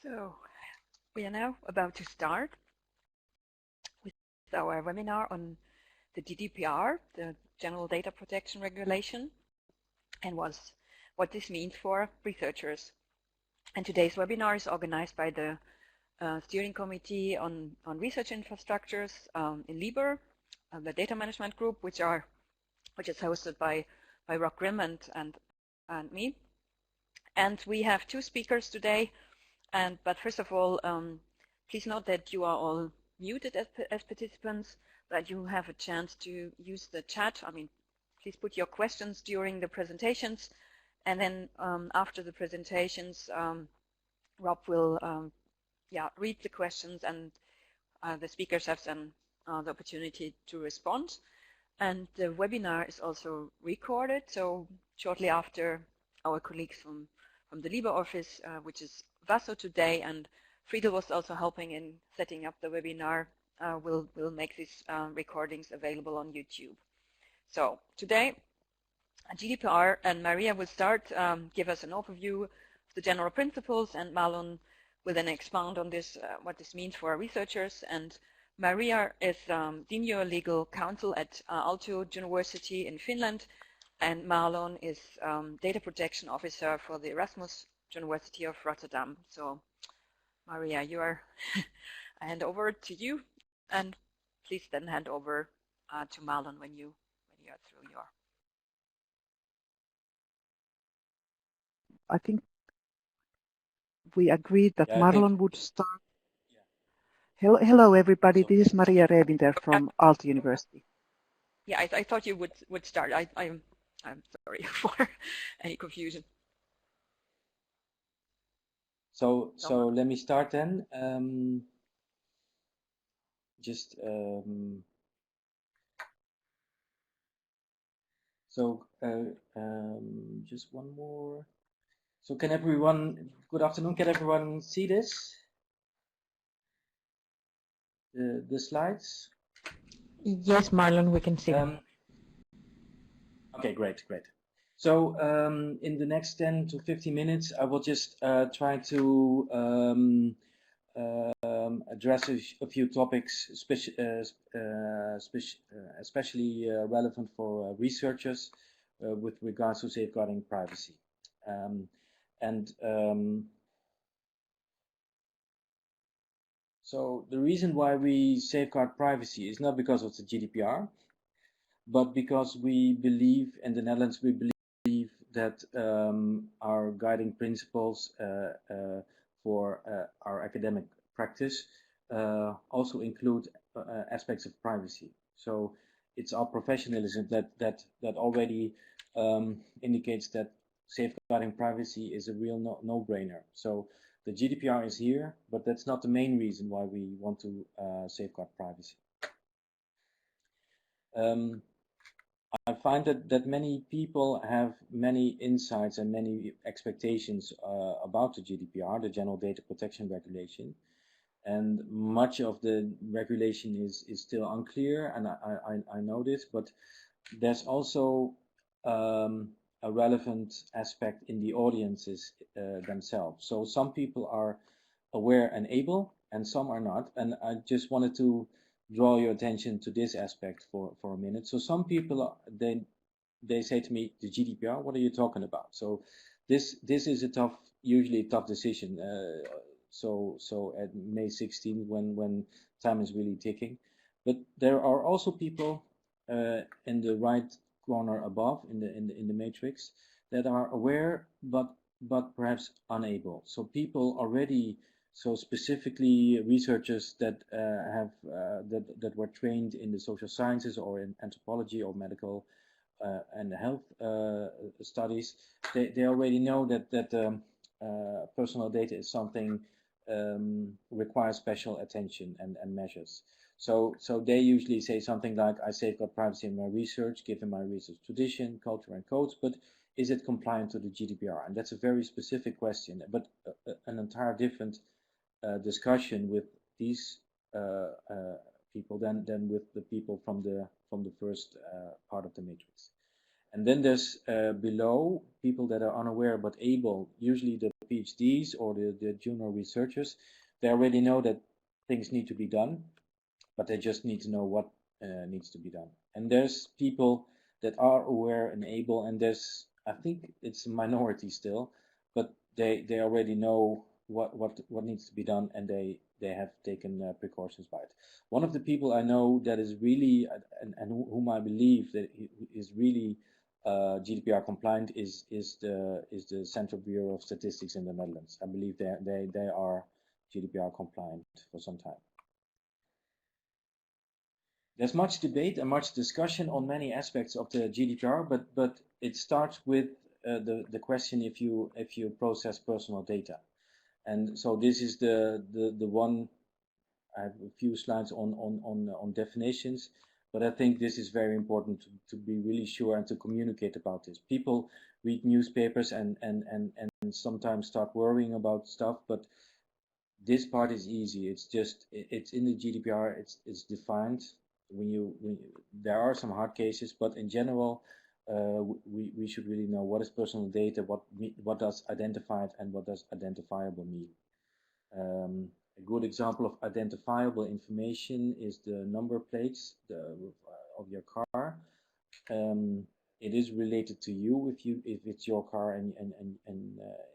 So we are now about to start with our webinar on the GDPR, the General Data Protection Regulation, and what this means for researchers. And today's webinar is organized by the Steering Committee on Research Infrastructures in LIBER, the data management group, which is hosted by Rob Grimm and me. And we have two speakers today. But first of all, please note that you are all muted as participants, that you have a chance to use the chat. Please put your questions during the presentations, and then after the presentations, Rob will read the questions, and the speakers have then the opportunity to respond. And the webinar is also recorded, so shortly after, our colleagues from the LIBER office, which is Vaso today, and Friedel was also helping in setting up the webinar, will make these recordings available on YouTube. So today, GDPR, and Maria will start, give us an overview of the general principles, and Marlon will then expand on this, what this means for our researchers. And Maria is Senior Legal Counsel at Aalto University in Finland, and Marlon is Data Protection Officer for the Erasmus University of Rotterdam. So, Maria, I hand over to you, and please then hand over to Marlon when you are through your. I think we agreed that Marlon would start. Yeah. Hello, everybody. This is Maria Rebinder from Aalto University. Yeah, I thought you would start. I'm sorry for any confusion. So let me start then. Just one more. So can everyone? Good afternoon. Can everyone see this? The slides. Yes, Marlon, we can see. Okay, great. So in the next 10 to 15 minutes, I will just try to address a few topics, especially relevant for researchers with regards to safeguarding privacy. So the reason why we safeguard privacy is not because of the GDPR, but because we believe, in the Netherlands, we believe that our guiding principles for our academic practice also include aspects of privacy. So it's our professionalism that already indicates that safeguarding privacy is a real no-brainer. So the GDPR is here, but that's not the main reason why we want to safeguard privacy. I find that many people have many insights and many expectations about the GDPR, the General Data Protection Regulation, and much of the regulation is still unclear, and I know this, but there's also a relevant aspect in the audiences themselves. So some people are aware and able, and some are not, and I just wanted to draw your attention to this aspect for a minute. So some people, they say to me, the GDPR, what are you talking about? So this is usually a tough decision. So at May 16, when time is really ticking, but there are also people in the right corner above in the matrix that are aware but perhaps unable. So people already. So specifically, researchers that that were trained in the social sciences or in anthropology or medical and health studies, they already know that personal data is something requires special attention and measures. So they usually say something like, I safeguard privacy in my research, given my research tradition, culture, and codes, but is it compliant to the GDPR? And that's a very specific question, but an entire different discussion with these people than with the people from the first part of the matrix. And then there's below people that are unaware but able, usually the PhDs or the junior researchers. They already know that things need to be done, but they just need to know what needs to be done. And there's people that are aware and able, and there's, I think it's a minority still, but they already know what needs to be done, and they have taken precautions by it. One of the people I know that is really, and whom I believe that is really GDPR compliant is the Central Bureau of Statistics in the Netherlands. I believe they are GDPR compliant for some time. There's much debate and much discussion on many aspects of the GDPR, but it starts with the question if you process personal data. And so this is the one. I have a few slides on definitions, but I think this is very important to be really sure and to communicate about this. People read newspapers and sometimes start worrying about stuff, but this part is easy. It's just it's in the GDPR. It's defined. There are some hard cases, but in general, we should really know what is personal data, what does identified and what does identifiable mean. A good example of identifiable information is the number plates of your car. It is related to you if it's your car and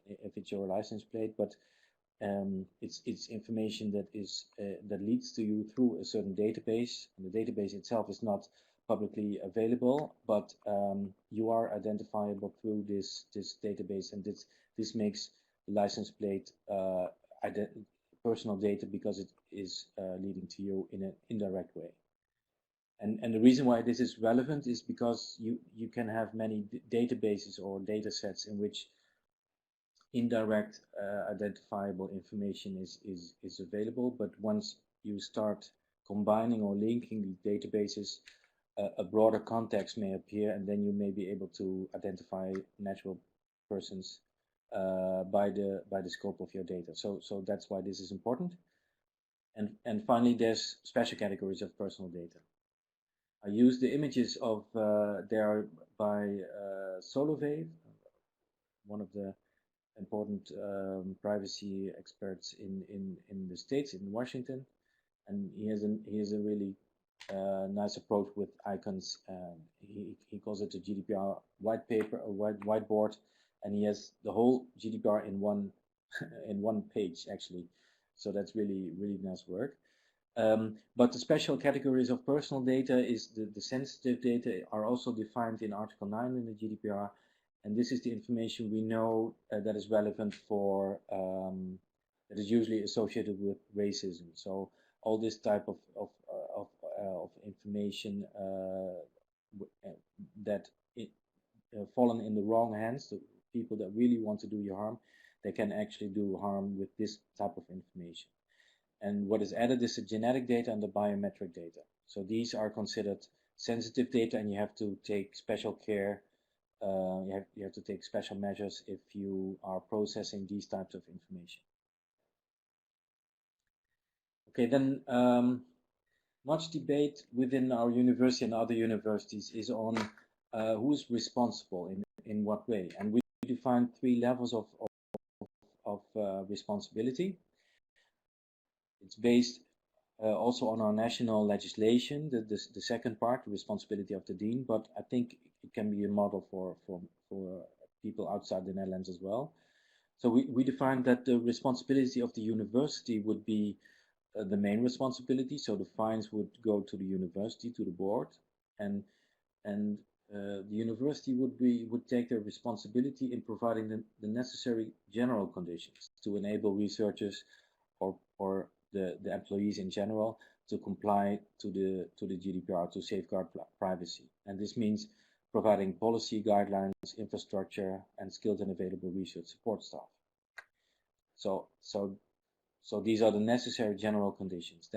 if it's your license plate, but it's information that is that leads to you through a certain database. And the database itself is not publicly available, but you are identifiable through this database, and this makes the license plate personal data because it is leading to you in an indirect way. And the reason why this is relevant is because you can have many databases or data sets in which indirect identifiable information is available, but once you start combining or linking these databases, a broader context may appear, and then you may be able to identify natural persons by the scope of your data. So that's why this is important. And finally, there's special categories of personal data. I use the images of they are by Solovey, one of the important privacy experts in the States, in Washington, and he has a really nice approach with icons. He calls it a GDPR white paper, a whiteboard, and he has the whole GDPR in one in one page actually. So that's really nice work. But the special categories of personal data is the sensitive data are also defined in Article 9 in the GDPR. And this is the information we know that is relevant for, that is usually associated with racism. So all this type of information that fallen in the wrong hands, the people that really want to do you harm, they can actually do harm with this type of information. And what is added is the genetic data and the biometric data. So these are considered sensitive data, and you have to take special care. You have to take special measures if you are processing these types of information. Okay, then much debate within our university and other universities is on who is responsible in what way. And we define 3 levels of responsibility. It's based also on our national legislation, the second part, the responsibility of the dean, but I think it can be a model for people outside the Netherlands as well. So we defined that the responsibility of the university would be the main responsibility, so the fines would go to the university, to the board, and the university would take their responsibility in providing the necessary general conditions to enable researchers or the employees in general to comply to the GDPR, to safeguard privacy. And this means providing policy guidelines, infrastructure, and skilled and available research support staff. So these are the necessary general conditions.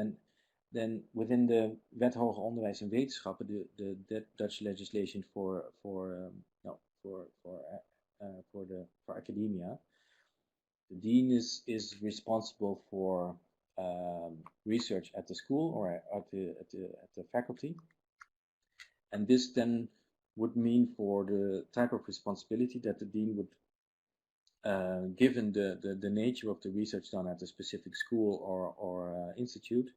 Then within the Wet Hoger Onderwijs en Wetenschappen, the Dutch legislation for academia, the dean is responsible for research at the school or at the faculty, and this then would mean for the type of responsibility that the dean would, given the nature of the research done at a specific school or institute,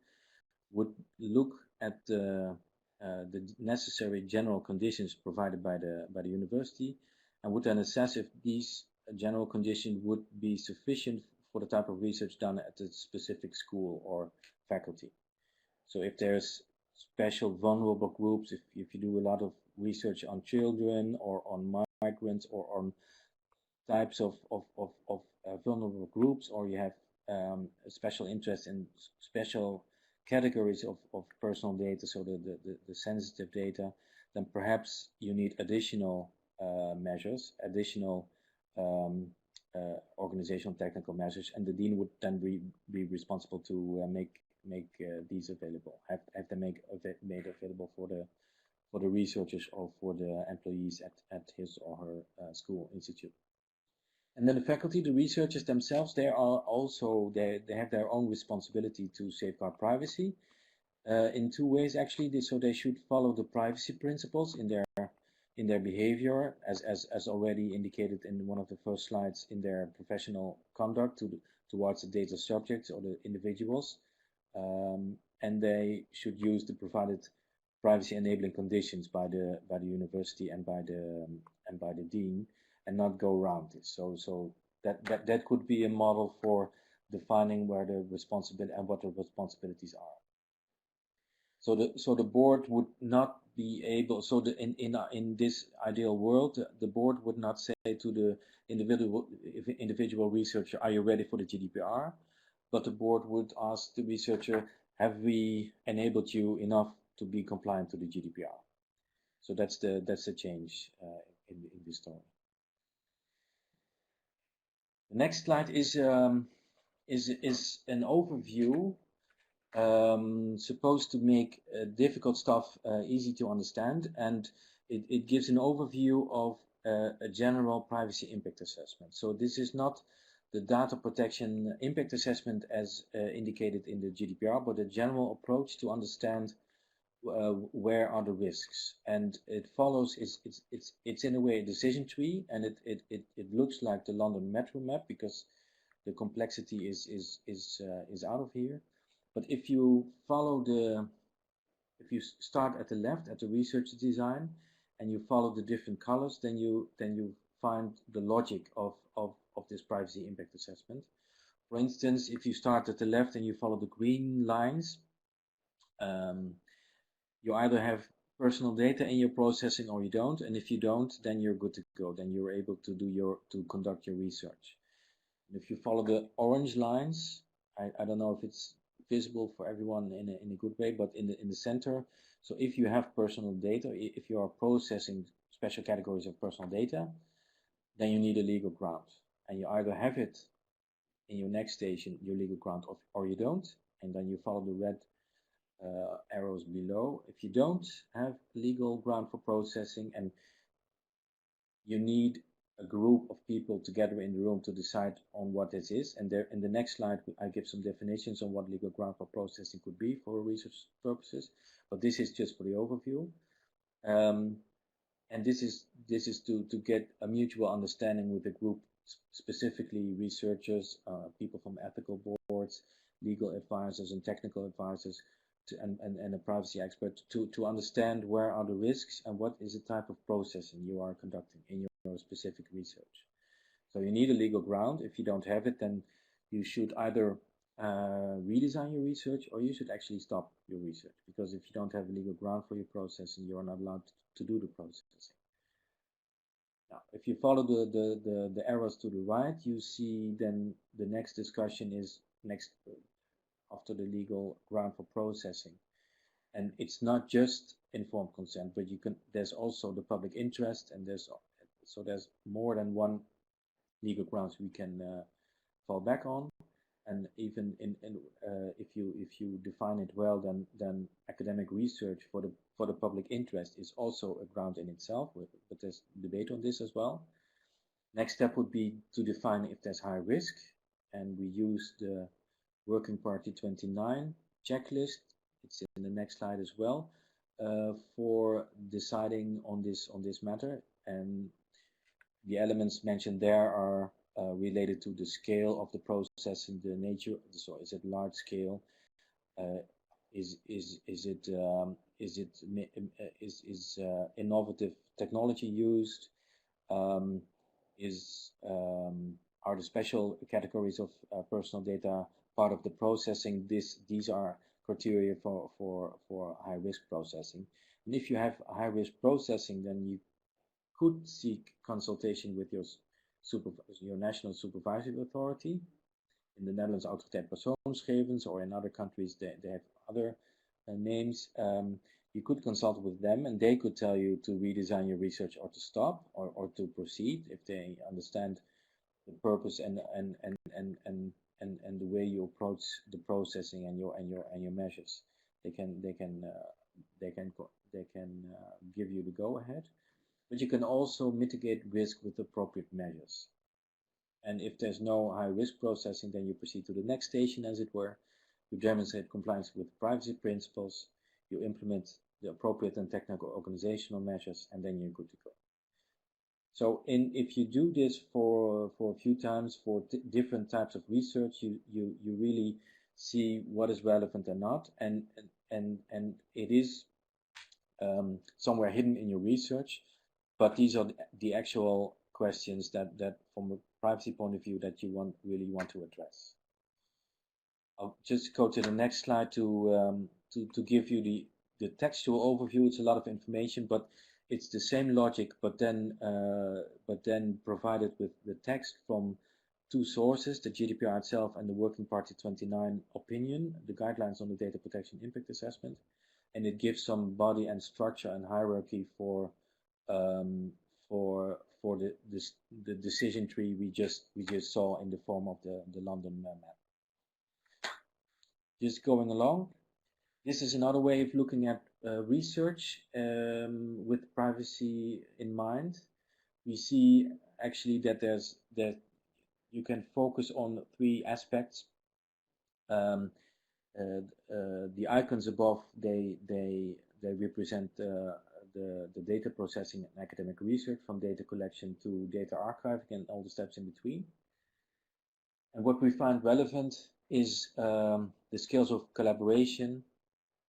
would look at the necessary general conditions provided by the university, and would then assess if these general conditions would be sufficient for the type of research done at the specific school or faculty. So if there's special vulnerable groups, if you do a lot of research on children or on migrants or on types of vulnerable groups, or you have a special interest in special categories of personal data, so the sensitive data, then perhaps you need additional measures, additional organizational technical measures, and the dean would then be responsible to make these available, have them made available for the researchers or for the employees at his or her school institute. And then the faculty, the researchers themselves, they have their own responsibility to safeguard privacy in two ways actually. So they should follow the privacy principles in their behavior, as already indicated in one of the first slides, in their professional conduct towards the data subjects or the individuals, and they should use the provided privacy enabling conditions by the university and by the dean, and not go around this. So that could be a model for defining where the responsibility and what the responsibilities are. So the board would not be able. So in this ideal world, the board would not say to the individual researcher, "Are you ready for the GDPR?" But the board would ask the researcher, "Have we enabled you enough to be compliant to the GDPR?" So that's the change in this story. The next slide is an overview supposed to make difficult stuff easy to understand, and it gives an overview of a general privacy impact assessment. So this is not the data protection impact assessment as indicated in the GDPR, but a general approach to understand where are the risks, and it follows. It's in a way a decision tree, and it looks like the London Metro map because the complexity is out of here. But if you start at the left at the research design, and you follow the different colors, then you find the logic of this privacy impact assessment. For instance, if you start at the left and you follow the green lines, you either have personal data in your processing or you don't, and if you don't, then you're good to go. Then you're able to conduct your research. And if you follow the orange lines, I don't know if it's visible for everyone in a good way, but in the center. So if you have personal data, if you are processing special categories of personal data, then you need a legal ground, and you either have it in your next station, your legal ground, or you don't, and then you follow the red arrows below. If you don't have legal ground for processing, and you need a group of people together in the room to decide on what this is, and there in the next slide I give some definitions on what legal ground for processing could be for research purposes, but this is just for the overview, and this is to get a mutual understanding with the group, specifically researchers, people from ethical boards, legal advisors and technical advisors, and a privacy expert to understand where are the risks and what is the type of processing you are conducting in your specific research. So you need a legal ground. If you don't have it, then you should either redesign your research, or you should actually stop your research, because if you don't have a legal ground for your processing, you are not allowed to do the processing. Now, if you follow the arrows to the right, you see then the next discussion is after the legal ground for processing, and it's not just informed consent, but there's also the public interest, and there's more than one legal grounds we can fall back on, and even if you define it well, then academic research for the public interest is also a ground in itself, but there's debate on this as well. Next step would be to define if there's high risk, and we use the Working Party 29 checklist. It's in the next slide as well. for deciding on this matter, and the elements mentioned there are related to the scale of the processing, the nature. So, is it large scale? Is innovative technology used? Are the special categories of personal data part of the processing? These are criteria for high risk processing. And if you have high risk processing, then you could seek consultation with your national supervisory authority. In the Netherlands, Autoriteit Persoonsgegevens, or in other countries, they have other names. You could consult with them, and they could tell you to redesign your research or to stop or to proceed if they understand the purpose and the way you approach the processing and your measures. They can give you the go ahead, but you can also mitigate risk with appropriate measures. And if there's no high risk processing, then you proceed to the next station, as it were. You demonstrate compliance with privacy principles, you implement the appropriate and technical organizational measures, and then you're good to go. So if you do this for a few times for different types of research, you really see what is relevant and not, and it is somewhere hidden in your research, but these are the actual questions that from a privacy point of view that you really want to address. I'll just go to the next slide to give you the textual overview. It's a lot of information, but it's the same logic, but then provided with the text from two sources, the GDPR itself and the Working Party 29 opinion, the guidelines on the data protection impact assessment, and it gives some body and structure and hierarchy for the decision tree we just saw in the form of the London map. Just going along, this is another way of looking at research with privacy in mind. We see actually that you can focus on three aspects. The icons above, they represent the data processing and academic research, from data collection to data archiving and all the steps in between. And what we find relevant is the skills of collaboration.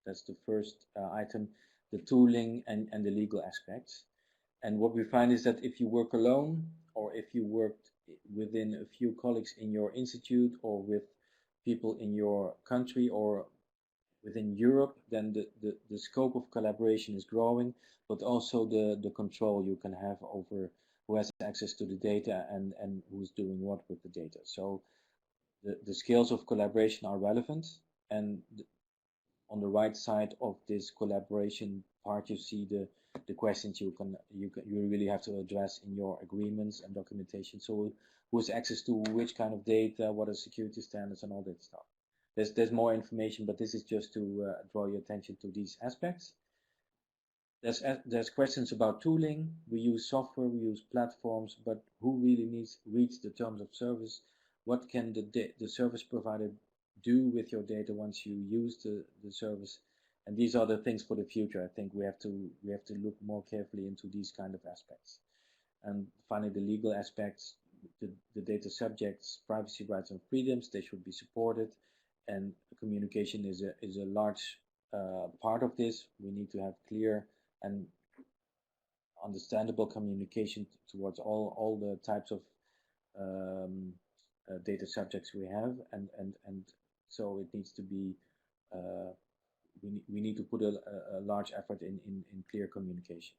That's the first item, the tooling and the legal aspects. And what we find is that if you work alone, or if you worked within a few colleagues in your institute, or with people in your country, or within Europe, then the scope of collaboration is growing, but also the control you can have over who has access to the data and who's doing what with the data. So the skills of collaboration are relevant, and on the right side of this collaboration part, you see the questions you really have to address in your agreements and documentation. So who has access to which kind of data, what are security standards, and all that stuff. There's more information, but this is just to draw your attention to these aspects. There's questions about tooling. We use software, we use platforms, but who really reads the terms of service? What can the service provider do with your data once you use the service? And these are the things for the future. I think we have to look more carefully into these kind of aspects. And finally, the legal aspects, the data subjects, privacy rights and freedoms, they should be supported. And communication is a large part of this. We need to have clear and understandable communication towards all the types of data subjects we have, and so it needs to be we need to put a large effort in clear communication.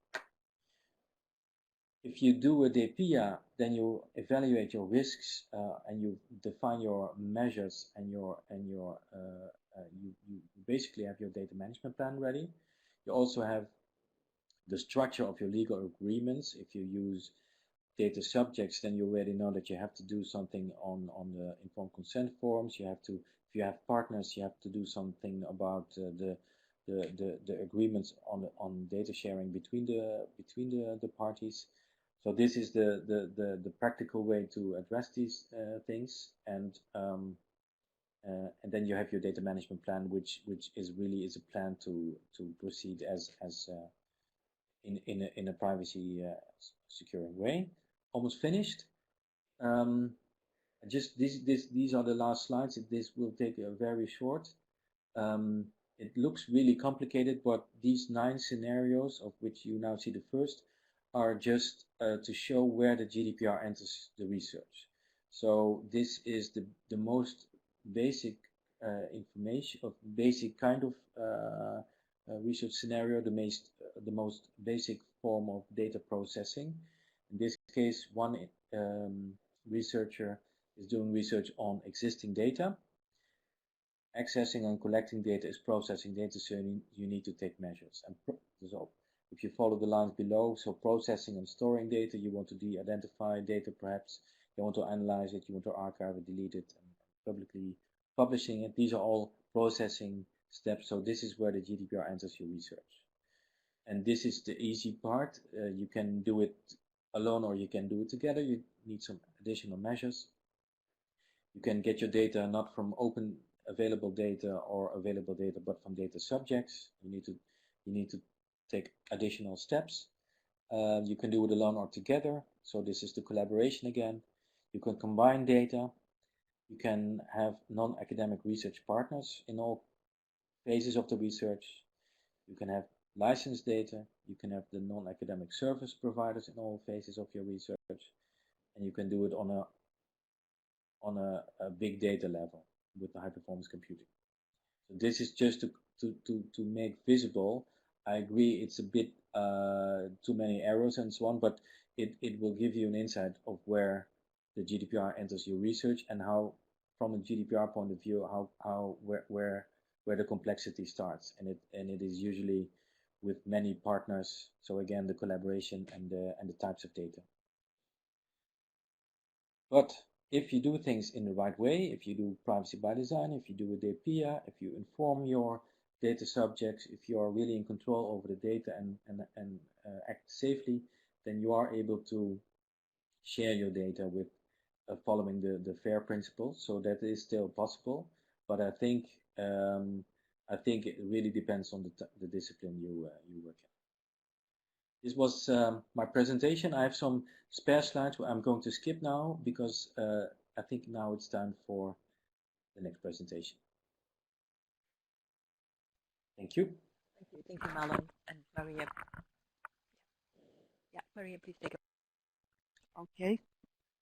If you do a DPIA, then you evaluate your risks and you define your measures, and you basically have your data management plan ready. You also have the structure of your legal agreements. If you use data subjects, then you already know that you have to do something on the informed consent forms. You have to, if you have partners, you have to do something about the agreements on data sharing between the parties. So this is the practical way to address these things, and and then you have your data management plan, which is really a plan to proceed as in a privacy securing way. Almost finished. Just these are the last slides. This will take a very short. It looks really complicated, but these 9 scenarios, of which you now see the first, are just to show where the GDPR enters the research. So this is the most basic information, of basic kind of research scenario, the most basic form of data processing. In this case, one researcher is doing research on existing data. Accessing and collecting data is processing data, so you need to take measures. And so if you follow the lines below, so processing and storing data, you want to de-identify data perhaps, you want to analyze it, you want to archive it, delete it, and publicly publishing it. These are all processing steps, so this is where the GDPR enters your research. And this is the easy part. You can do it alone or you can do it together. You need some additional measures. You can get your data not from open available data or available data, but from data subjects. You need to take additional steps. You can do it alone or together. So this is the collaboration again. You can combine data. You can have non-academic research partners in all phases of the research. You can have licensed data. You can have the non-academic service providers in all phases of your research. And you can do it on a big data level with the high performance computing. So this is just to make visible. I agree it's a bit too many arrows and so on, but it will give you an insight of where the GDPR enters your research and how, from a GDPR point of view, where the complexity starts. And it is usually with many partners. So again, the collaboration and the types of data. But if you do things in the right way, if you do privacy by design, if you do a DPIA, if you inform your data subjects, if you are really in control over the data and act safely, then you are able to share your data with following the FAIR principles. So that is still possible, but I think it really depends on the discipline you work in. This was my presentation. I have some spare slides where I'm going to skip now because I think now it's time for the next presentation. Thank you. Thank you, Marlon and Maria. Yeah, Maria, please take it. Okay.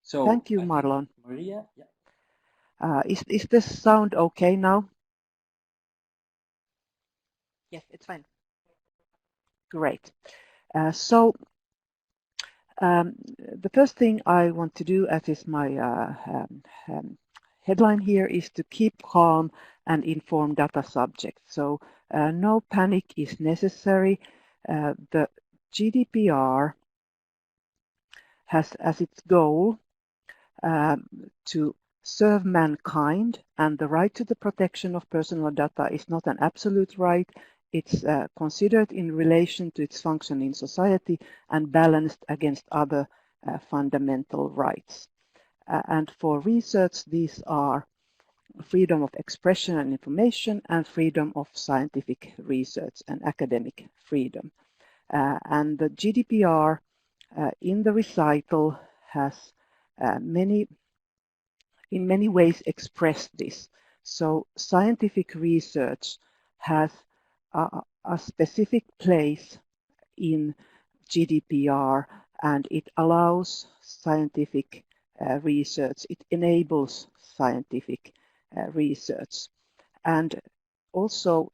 So thank you, Marlon. Maria, yeah. Is the sound okay now? Yes, it's fine. Great. So the first thing I want to do, as is my headline here, is to keep calm and inform data subjects. So no panic is necessary. The GDPR has as its goal to serve mankind, and the right to the protection of personal data is not an absolute right. It's considered in relation to its function in society and balanced against other fundamental rights. And for research, these are freedom of expression and information and freedom of scientific research and academic freedom. And the GDPR in the recital has in many ways expressed this. So scientific research has a specific place in GDPR, and it allows scientific research. It enables scientific research. And also,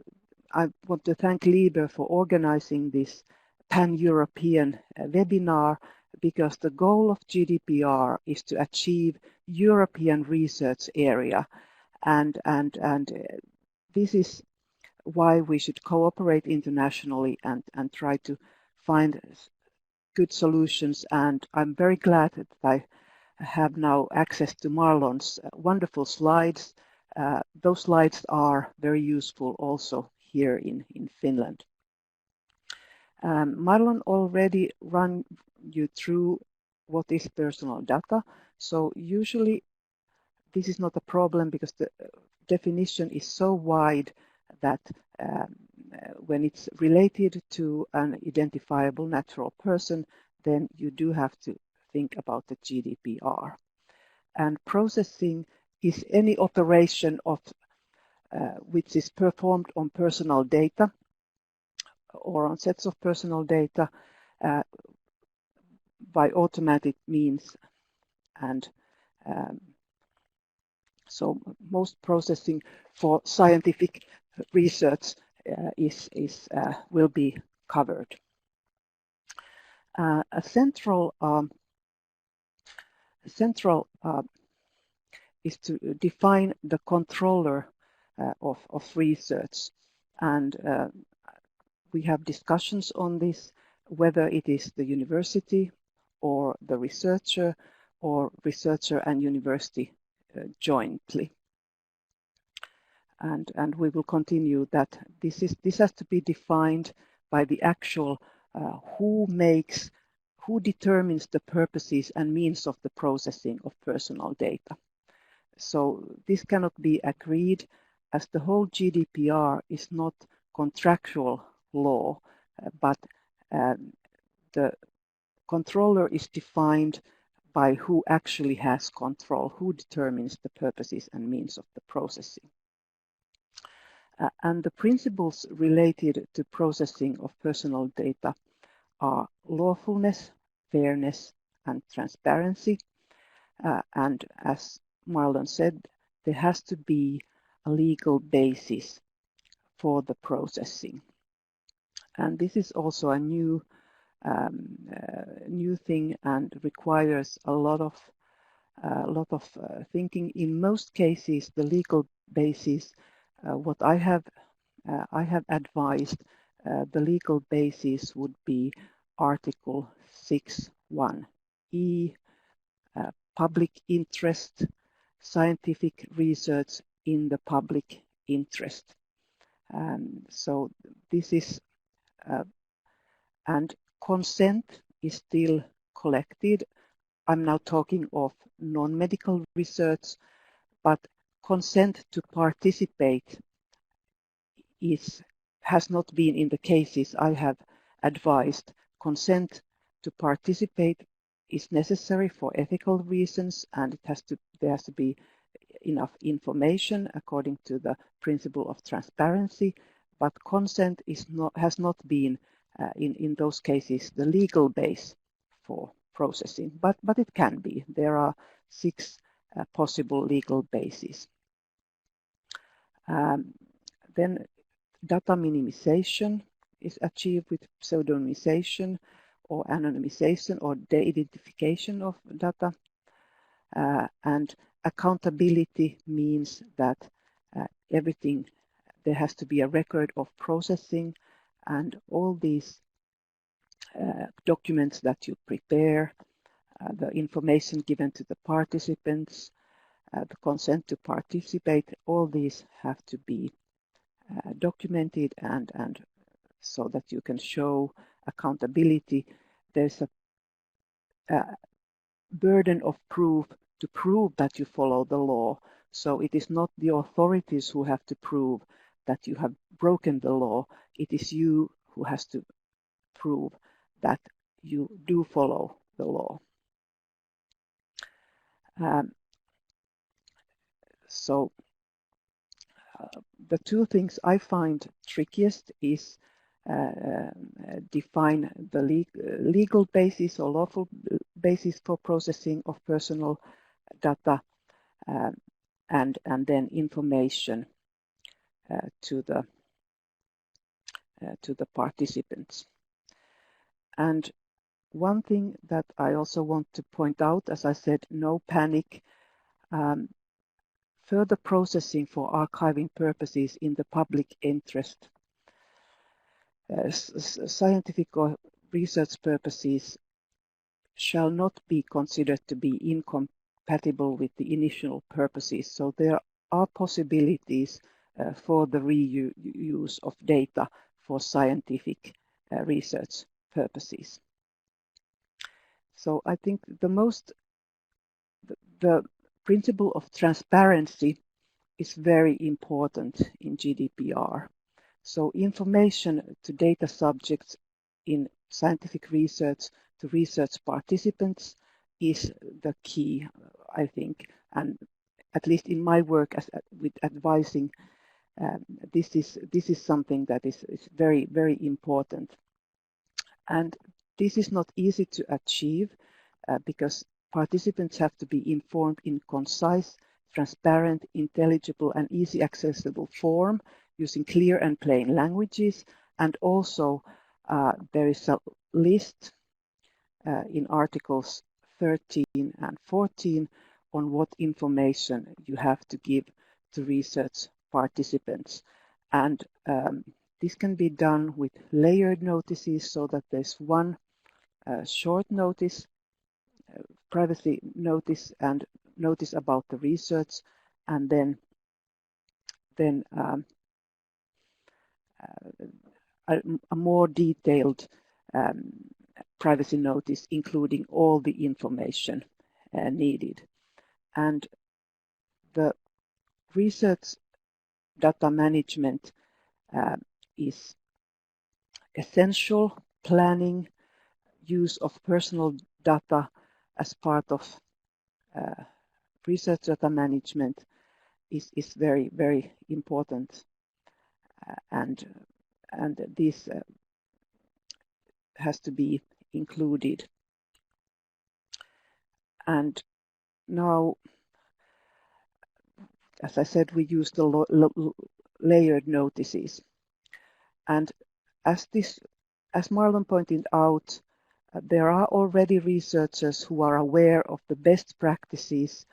I want to thank LIBER for organizing this pan-European webinar, because the goal of GDPR is to achieve European research area, and this is why we should cooperate internationally and try to find good solutions. And I'm very glad that I have now access to Marlon's wonderful slides. Those slides are very useful also here in Finland. Marlon already ran you through what is personal data. So usually this is not a problem, because definition is so wide that when it's related to an identifiable natural person, then you do have to think about the GDPR. And processing is any operation of which is performed on personal data or on sets of personal data by automatic means. And so most processing for scientific research will be covered. A central is to define the controller of research, and we have discussions on this, whether it is the university or the researcher or researcher and university jointly. And we will continue that this has to be defined by the actual who determines the purposes and means of the processing of personal data. So this cannot be agreed, as the whole GDPR is not contractual law, but the controller is defined by who actually has control, who determines the purposes and means of the processing. And the principles related to processing of personal data are lawfulness, fairness, and transparency. And as Marlon said, there has to be a legal basis for the processing. And this is also a new thing and requires a lot of thinking. In most cases, the legal basis, what I have advised, the legal basis would be Article 6.1e, public interest, scientific research in the public interest. So this is, and consent is still collected. I'm now talking of non-medical research, but consent to participate has not been in the cases I have advised. Consent to participate is necessary for ethical reasons, and there has to be enough information according to the principle of transparency. But consent has not been in those cases the legal base for processing, but it can be. There are 6 possible legal bases. Then data minimization is achieved with pseudonymization or anonymization or de-identification of data. And accountability means that there has to be a record of processing, and all these documents that you prepare, the information given to the participants, the consent to participate, all these have to be documented and so that you can show accountability. There's a burden of proof to prove that you follow the law. So it is not the authorities who have to prove that you have broken the law. It is you who has to prove that you do follow the law. So the 2 things I find trickiest is define the legal basis or lawful basis for processing of personal data, and then information to the participants. And one thing that I also want to point out, as I said, no panic. Further processing for archiving purposes in the public interest, scientific or research purposes shall not be considered to be incompatible with the initial purposes. So there are possibilities for the reuse of data for scientific research purposes. So I think the principle of transparency is very important in GDPR. So information to data subjects in scientific research to research participants is the key, I think, and at least in my work with advising, this is something that is very, very important. And this is not easy to achieve because participants have to be informed in concise, transparent, intelligible, and easy accessible form using clear and plain languages. And also there is a list in Articles 13 and 14 on what information you have to give to research participants. And this can be done with layered notices so that there's one short notice, privacy notice, and notice about the research, and then a more detailed privacy notice including all the information needed. And the research data management is essential. Planning, use of personal data as part of research data management is very, very important, and this has to be included. And now, as I said, we use the layered notices. And as Marlon pointed out, there are already researchers who are aware of the best practices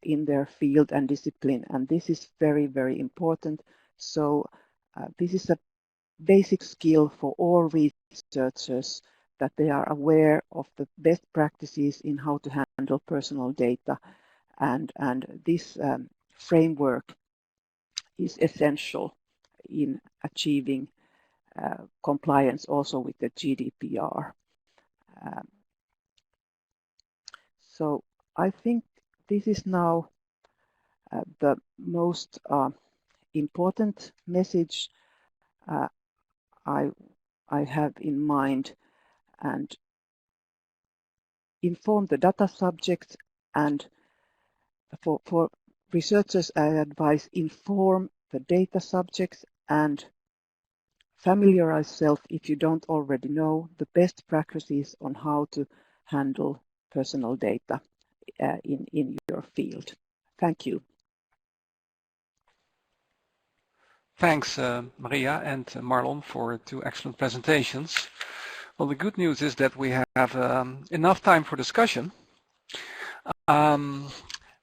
in their field and discipline, and this is very, very important. So this is a basic skill for all researchers, that they are aware of the best practices in how to handle personal data, and this framework is essential in achieving compliance also with the GDPR. So I think this is now the most important message I have in mind, and inform the data subjects, and for researchers I advise inform the data subjects and familiarize yourself, if you don't already know, the best practices on how to handle personal data in your field. Thank you. Thanks, Maria and Marlon, for 2 excellent presentations. Well, the good news is that we have enough time for discussion.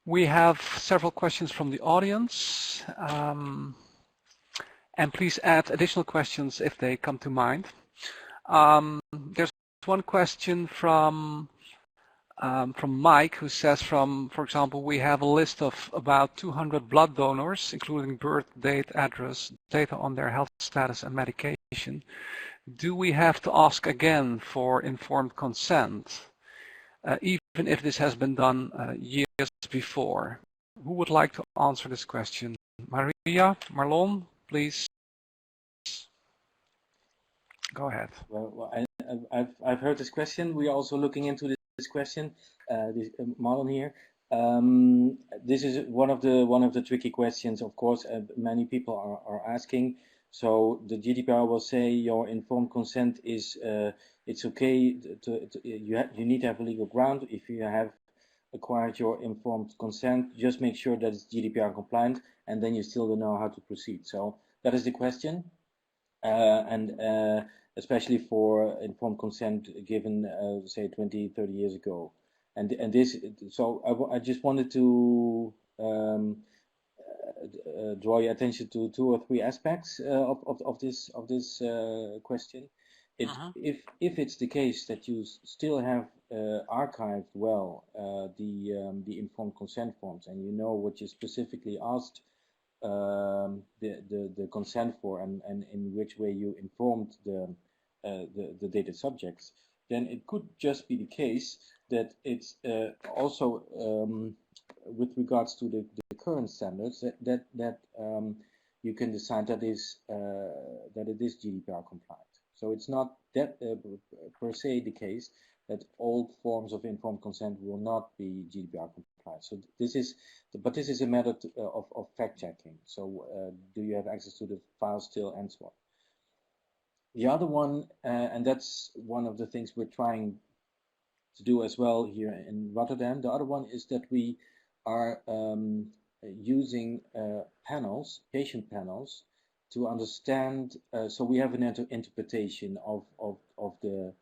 We have several questions from the audience, and please add additional questions if they come to mind. There's one question from Mike, who says, for example, we have a list of about 200 blood donors, including birth, date, address, data on their health status and medication. Do we have to ask again for informed consent, even if this has been done years before? Who would like to answer this question? Maria, Marlon, please. Go ahead. Well, I've heard this question. We are also looking into this question. Marlon here. This is one of the tricky questions, of course. Many people are asking. So the GDPR will say your informed consent is it's okay. You need to have a legal ground. If you have acquired your informed consent, just make sure that it's GDPR compliant, and then you still don't know how to proceed. So that is the question, and especially for informed consent given, say, 20, 30 years ago. And this, so I just wanted to draw your attention to 2 or 3 aspects of this question. If it's the case that you still have archived well the informed consent forms, and you know what you specifically asked the consent for, and in which way you informed the data subjects, then it could just be the case that it's also with regards to the current standards, that you can decide that it is GDPR compliant. So it's not that per se the case that all forms of informed consent will not be GDPR compliant. So this is a matter of fact checking. So do you have access to the file still, and so on. The other one, and that's one of the things we're trying to do as well here in Rotterdam. The other one is that we are using panels, patient panels, to understand. So we have an interpretation of the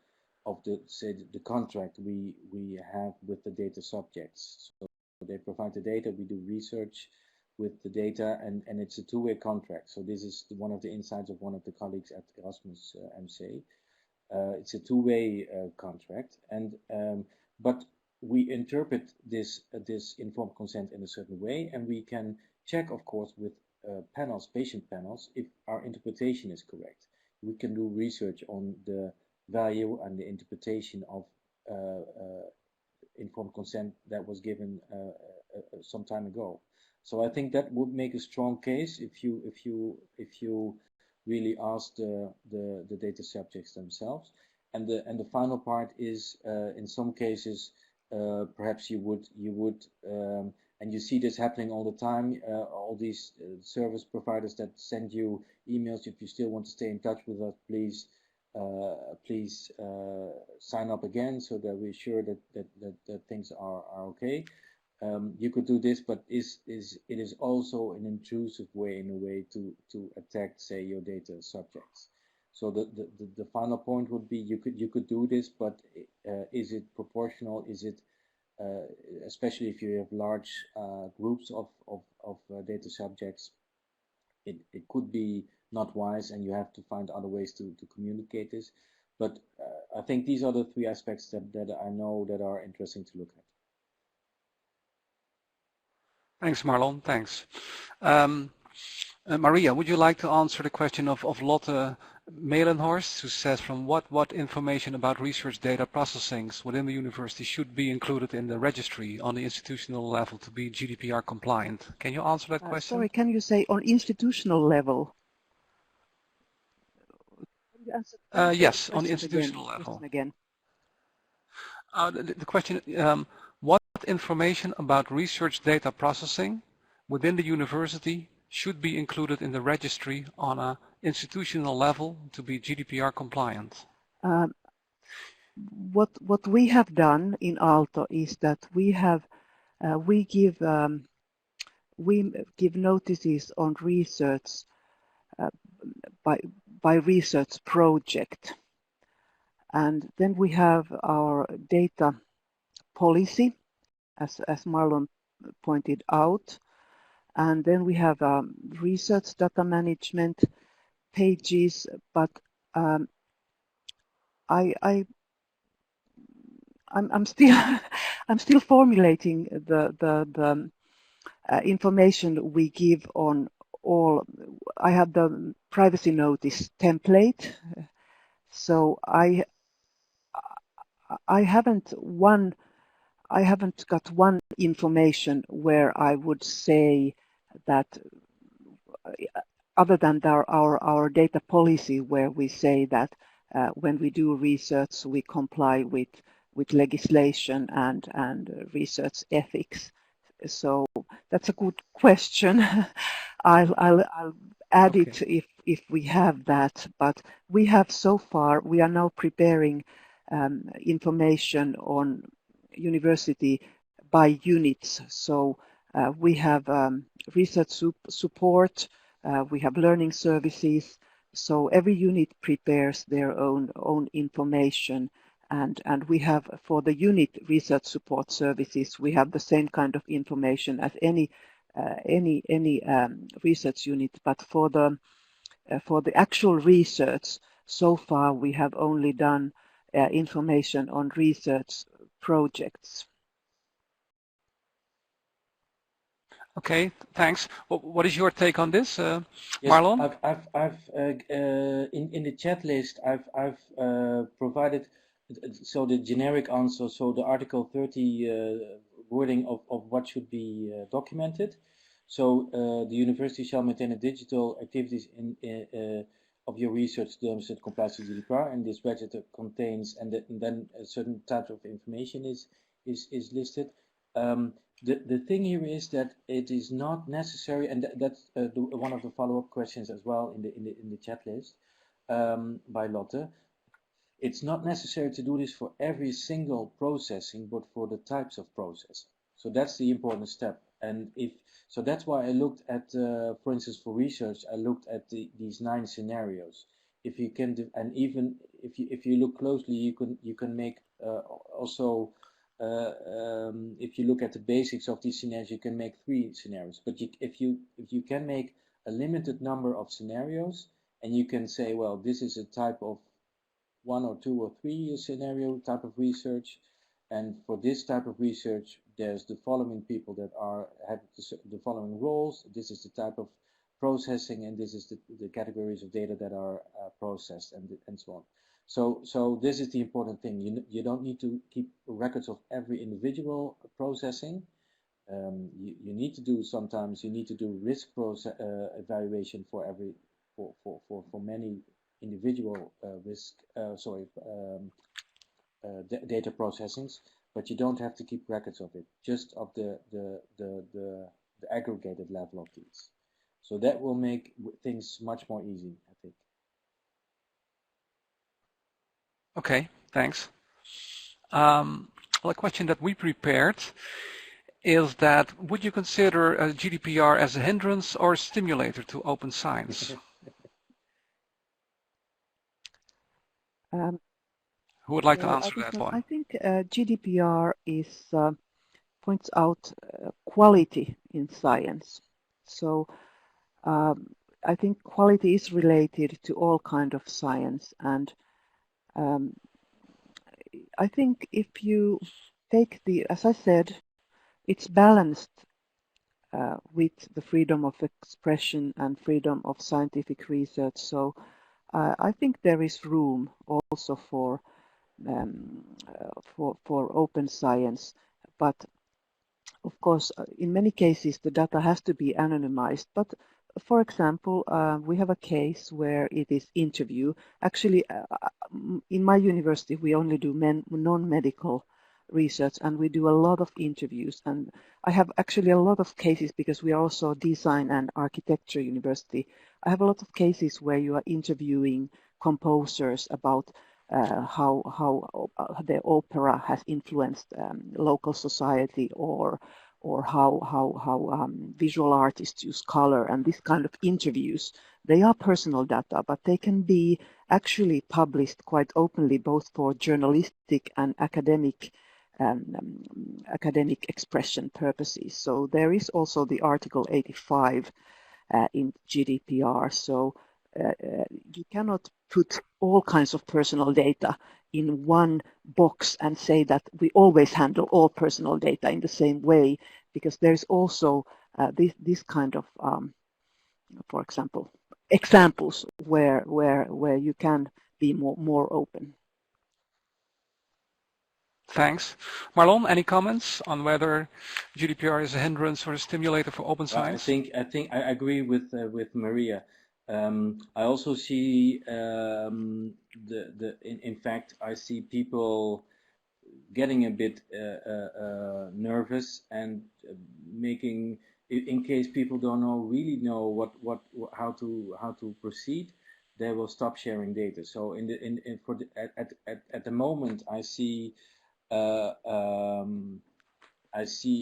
say the contract we have with the data subjects. So they provide the data, we do research with the data, and it's a two-way contract. So this is one of the insights of one of the colleagues at Erasmus MC. It's a two-way contract, and but we interpret this informed consent in a certain way, and we can check, of course, with panels, patient panels, if our interpretation is correct. We can do research on the value and the interpretation of informed consent that was given some time ago. So I think that would make a strong case if you really ask the data subjects themselves. And the final part is in some cases perhaps you would and you see this happening all the time. All these service providers that send you emails, if you still want to stay in touch with us, please sign up again so that we're sure that things are okay. You could do this, but it is also an intrusive way, in a way, to attack, say, your data subjects. So the final point would be you could do this, but is it proportional? Is it especially if you have large groups of data subjects, it could be not wise, and you have to find other ways to communicate this. But I think these are the three aspects that I know that are interesting to look at. Thanks, Marlon. Thanks. Maria, would you like to answer the question of Lotte Melenhorst, who says from what information about research data processings within the university should be included in the registry on the institutional level to be GDPR compliant? Can you answer that question? Sorry, can you say on institutional level? Yes, on the institutional level. Again. The question, what information about research data processing within the university should be included in the registry on an institutional level to be GDPR compliant? What we have done in Aalto is that we give notices on research by research project, and then we have our data policy, as Marlon pointed out, and then we have research data management pages. But I'm still formulating the information we give on all. I have the privacy notice template, so I haven't got one information where I would say that, other than our data policy, where we say that when we do research we comply with legislation and research ethics. So that's a good question. I'll add it if we have that, but we have so far, we are now preparing information on university by units. So we have research support, we have learning services. So every unit prepares their own information, and we have, for the unit research support services, we have the same kind of information as any research unit. But for the actual research, so far we have only done information on research projects. Okay, thanks. What is your take on this, Marlon? Yes, I've in the chat list I've provided so the generic answer, so the Article 30 wording of what should be documented. So the university shall maintain a digital activities of your research terms that complies to GDPR, and this register contains, and then a certain type of information is listed. The thing here is that it is not necessary, and that's one of the follow-up questions as well in the chat list by Lotte. It's not necessary to do this for every single processing, but for the types of processing. So that's the important step. And so that's why I looked at, for instance, for research, I looked at these 9 scenarios. If you can, and even if you look closely, you can make also. If you look at the basics of these scenarios, you can make 3 scenarios. But if you can make a limited number of scenarios, and you can say, well, this is a type of 1 or 2 or 3 scenario type of research, and for this type of research there's the following people that have the following roles, this is the type of processing, and this is the categories of data that are processed, and so on. So this is the important thing. You don't need to keep records of every individual processing. You need to do, sometimes you need to do risk evaluation for every for many individual data processings, but you don't have to keep records of it, just of the aggregated level of these. So that will make things much more easy, I think. Okay, thanks. Well, a question that we prepared is that, would you consider GDPR as a hindrance or a stimulator to open science? Who would like to answer that one? I think GDPR points out quality in science. So I think quality is related to all kind of science, and I think if you take as I said, it's balanced with the freedom of expression and freedom of scientific research. So I think there is room also for open science, but of course, in many cases the data has to be anonymized. But for example, we have a case where it is interview. Actually, in my university, we only do non-medical research, and we do a lot of interviews. And I have actually a lot of cases, because we are also design and architecture university. I have a lot of cases where you are interviewing composers about how the opera has influenced local society, or how visual artists use color, and this kind of interviews. They are personal data, but they can be actually published quite openly, both for journalistic and academic expression purposes. So there is also the Article 85 in GDPR. So you cannot put all kinds of personal data in one box and say that we always handle all personal data in the same way, because there's also this kind of, for example, examples where you can be more open. Thanks. Marlon, any comments on whether GDPR is a hindrance or a stimulator for open science? I think I agree with Maria. I also see in fact I see people getting a bit nervous and making, in case people don't really know how to proceed, they will stop sharing data. So at the moment I see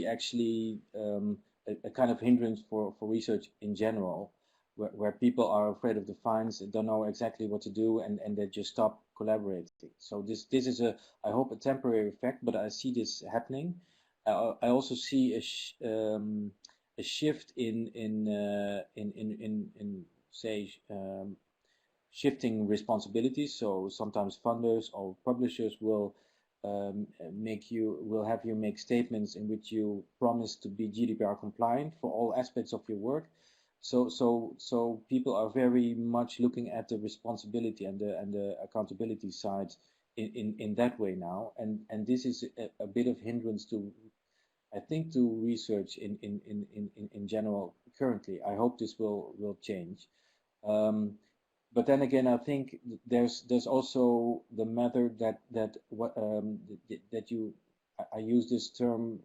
actually a kind of hindrance for research in general, where people are afraid of the fines, don't know exactly what to do, and they just stop collaborating. So this is I hope a temporary effect, but I see this happening. I also see a shift in say shifting responsibilities. So sometimes funders or publishers will have you make statements in which you promise to be GDPR compliant for all aspects of your work. So people are very much looking at the responsibility and the accountability side in that way now, and this is a bit of hindrance to I think, to research in general currently. I hope this will change. But then again, I think there's also the matter that you, I use this term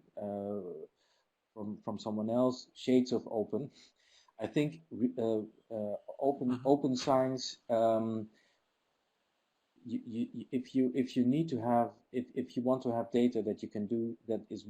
from someone else, shades of open. I think open science. If you need to have, if you want to have data that you can do that is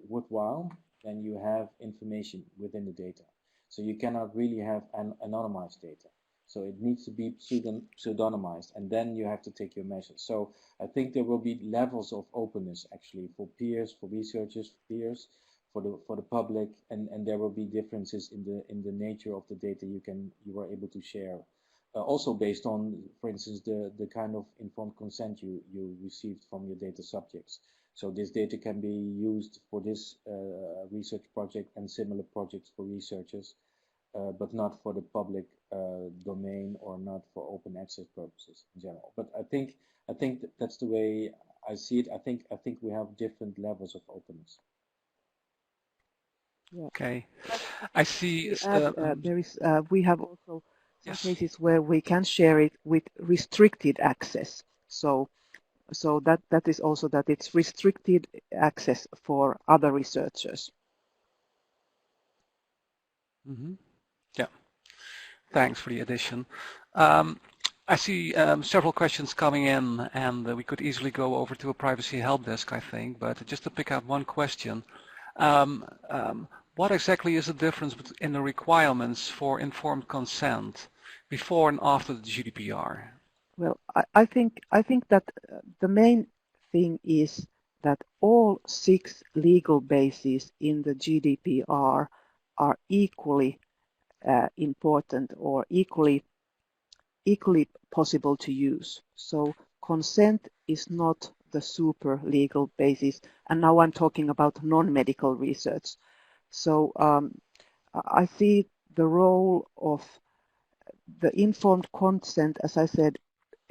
worthwhile, then you have information within the data. So you cannot really have anonymized data. So it needs to be pseudonymized, and then you have to take your measures. So I think there will be levels of openness actually for peers, for researchers, for peers, for the public, and there will be differences in the nature of the data you are able to share. Also based on, for instance, the kind of informed consent you received from your data subjects. So this data can be used for this research project and similar projects for researchers, but not for the public domain, or not for open access purposes in general. But I think that's the way I see it. I think we have different levels of openness. Yeah. Okay, I see. There is. We have also some yes. cases where we can share it with restricted access. So that is also that it's restricted access for other researchers. Mm-hmm. Yeah. Thanks for the addition. I see several questions coming in, and we could easily go over to a privacy help desk, I think. But just to pick out one question. What exactly is the difference in the requirements for informed consent before and after the GDPR? Well, I think that the main thing is that all 6 legal bases in the GDPR are equally important or equally possible to use. So consent is not the super legal basis, and now I'm talking about non-medical research. So I see the role of the informed consent, as I said,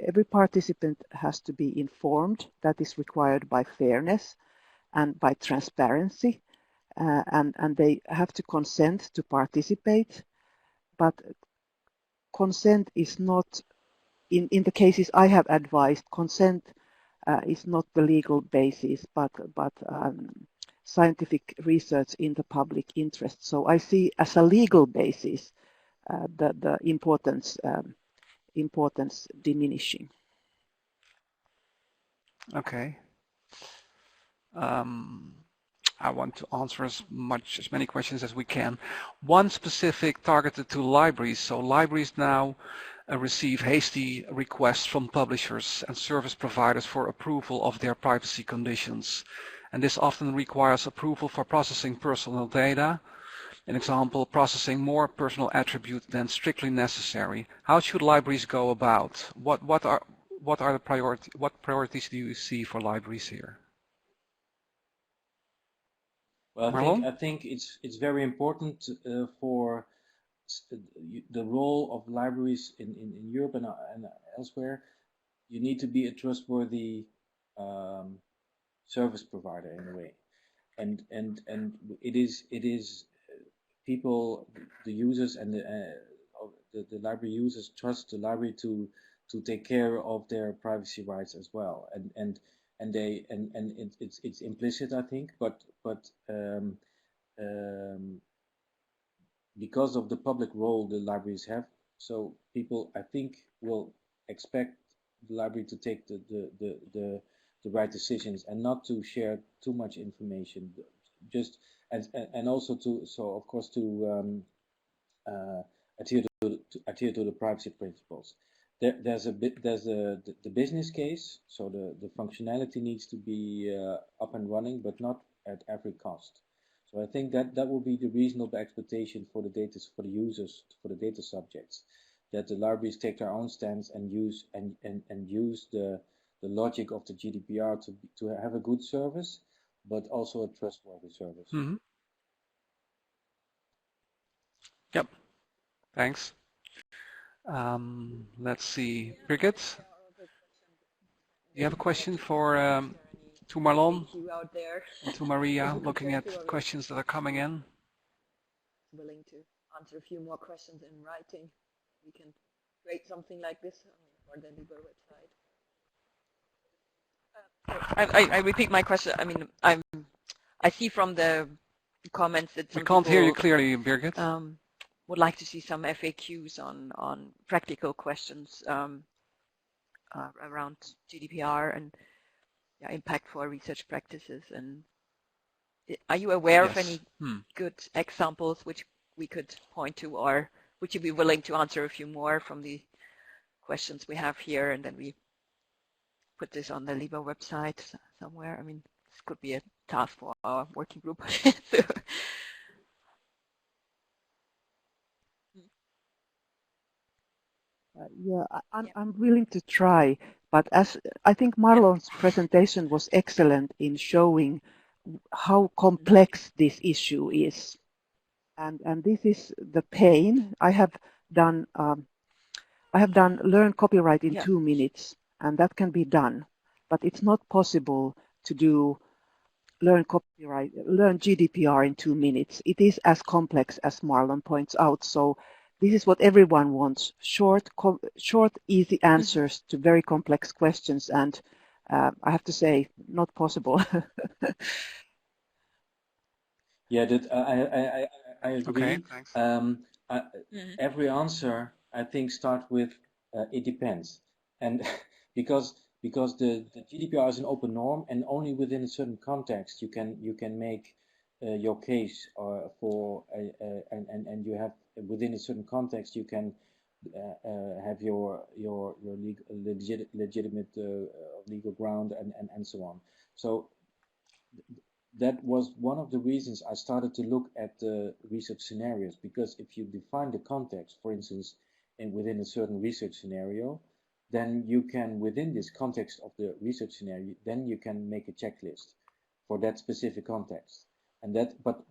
every participant has to be informed. That is required by fairness and by transparency, and they have to consent to participate. But consent is not, in the cases I have advised, consent is not the legal basis, but scientific research in the public interest. So I see as a legal basis the importance diminishing. Okay. I want to answer as many questions as we can. One specific targeted to libraries. So libraries now receive hasty requests from publishers and service providers for approval of their privacy conditions. And this often requires approval for processing personal data. An example, processing more personal attributes than strictly necessary. How should libraries go about? What are the priorities do you see for libraries here? Well, I think it's very important for the role of libraries in Europe and elsewhere. You need to be a trustworthy service provider in a way, and it is people, the users and the library users trust the library to take care of their privacy rights as well, and it's implicit, I think, but because of the public role the libraries have, so people, I think, will expect the library to take the right decisions and not to share too much information, just and also to, so of course, to adhere to the privacy principles. There's the business case, so the functionality needs to be up and running, but not at every cost. So I think that will be the reasonable expectation for the data, for the users, for the data subjects, that the libraries take their own stance and use the logic of the GDPR to have a good service, but also a trustworthy service. Mm-hmm. Yep. Thanks. Let's see, Birgit, you have a question for to Marlon, FAQ out there. and to Maria, looking at questions that are coming in. Willing to answer a few more questions in writing. We can create something like this for the LIBER website. I repeat my question. I mean, I see from the comments that some we can't people, hear you clearly, Birgit. Would like to see some FAQs on practical questions around GDPR and impact for research practices. And are you aware of any good examples which we could point to, or would you be willing to answer a few more from the questions we have here, and then we put this on the LIBER website somewhere? I mean, this could be a task for our working group. Yeah, I'm willing to try, but as I think Marlon's presentation was excellent in showing how complex this issue is, and this is the pain. I have done learn copyright in 2 minutes, and that can be done, but it's not possible to do learn GDPR in 2 minutes. It is as complex as Marlon points out. So this is what everyone wants: short, easy answers to very complex questions, and I have to say, not possible. Yeah, I agree. Okay, thanks. Every answer, I think, starts with it depends, and because the GDPR is an open norm, and only within a certain context you can make your case for and you have within a certain context you can have your legitimate legal ground and so on. So that was one of the reasons I started to look at the research scenarios, because if you define the context, for instance, within a certain research scenario, then you can, within this context of the research scenario, then you can make a checklist for that specific context. And that, but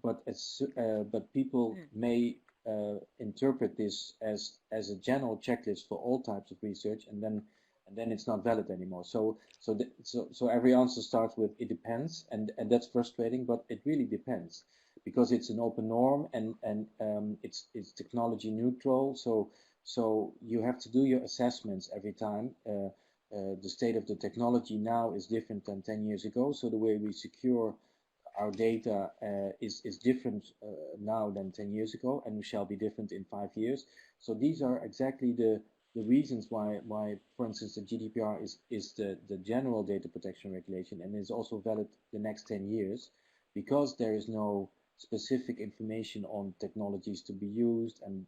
people may interpret this as a general checklist for all types of research, and then it's not valid anymore. So every answer starts with it depends, and that's frustrating, but it really depends, because it's an open norm and it's technology neutral. So you have to do your assessments every time. The state of the technology now is different than 10 years ago. So the way we secure our data is different now than 10 years ago, and shall be different in 5 years. So these are exactly the reasons why, for instance, the GDPR is the general data protection regulation, and is also valid the next 10 years, because there is no specific information on technologies to be used and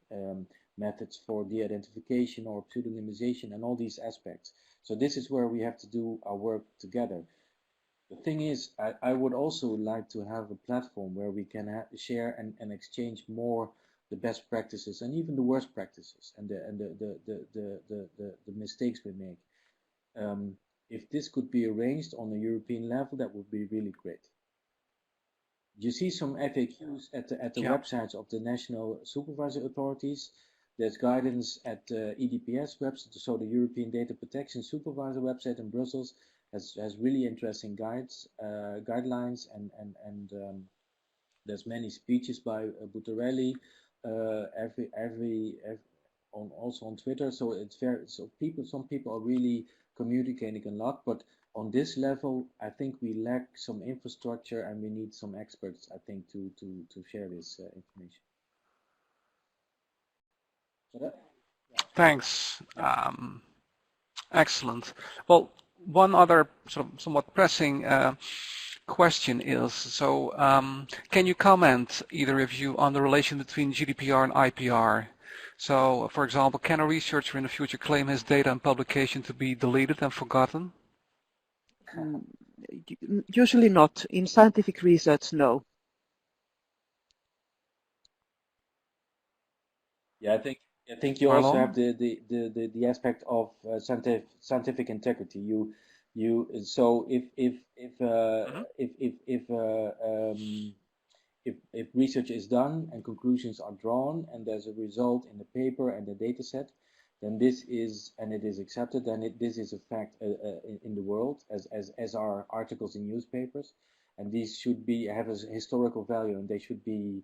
methods for de-identification or pseudonymization and all these aspects. So this is where we have to do our work together. The thing is, I would also like to have a platform where we can share and exchange more the best practices and even the worst practices and the mistakes we make. If this could be arranged on a European level, that would be really great. You see some FAQs at the websites of the national supervisory authorities. There's guidance at EDPS website, so the European Data Protection Supervisor website in Brussels has really interesting guidelines, and there's many speeches by Buttarelli also on Twitter. So it's very, so some people are really communicating a lot, but on this level, I think we lack some infrastructure, and we need some experts, I think, to share this information. So Thanks. Excellent. Well, one other sort of somewhat pressing question is, so can you comment, either of you, on the relation between GDPR and IPR? So, for example, can a researcher in the future claim his data and publication to be deleted and forgotten? Usually not. In scientific research, no. Yeah, I think you also have the aspect of scientific integrity. So if research is done and conclusions are drawn and there's a result in the paper and the data set, then this is, and it is accepted, then this is a fact in the world, as are articles in newspapers, and these should be have a historical value, and they should be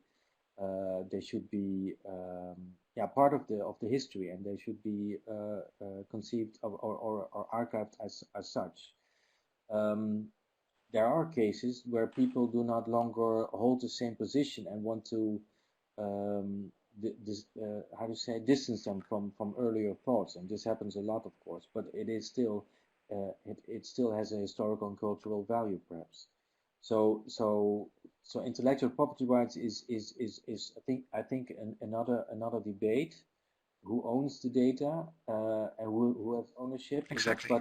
yeah, part of the history, and they should be conceived or archived as such. There are cases where people do not longer hold the same position and want to how to say, distance them from earlier thoughts, and this happens a lot, of course, but it is still it still has a historical and cultural value, perhaps. So intellectual property rights is I think another debate: who owns the data and who has ownership. Exactly.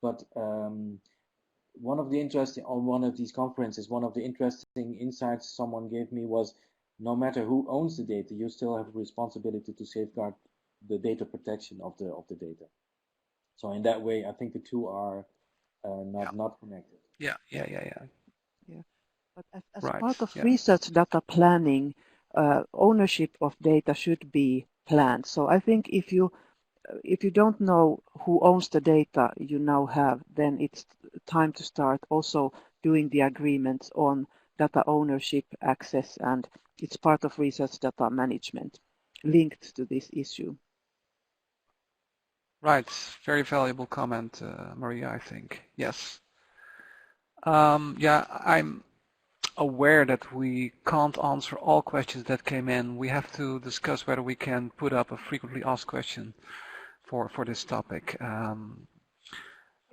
But one of the interesting, on one of these conferences, one of the interesting insights someone gave me was, no matter who owns the data, you still have a responsibility to safeguard the data protection of the data. So in that way, I think the two are not connected. Yeah. But as Right. part of research data planning, ownership of data should be planned. So I think if you don't know who owns the data you now have, then it's time to start also doing the agreements on data ownership, access, and it's part of research data management linked to this issue. Right. Very valuable comment, Maria, I think. Yes. Yeah, I'm aware that we can't answer all questions that came in. We have to discuss whether we can put up a frequently asked question for this topic.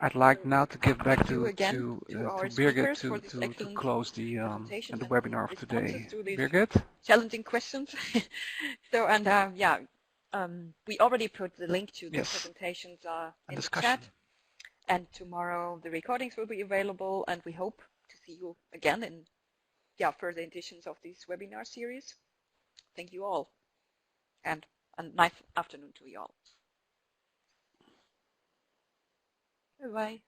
I'd like now to give back to Birgit to close the webinar of today. Birgit? Challenging questions. So, and yeah, we already put the link to the presentations in the chat. And tomorrow the recordings will be available, and we hope to see you again in further editions of this webinar series. Thank you all, and a nice afternoon to you all. Bye-bye.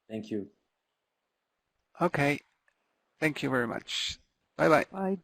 Thank you. Okay. Thank you very much. Bye-bye. Bye.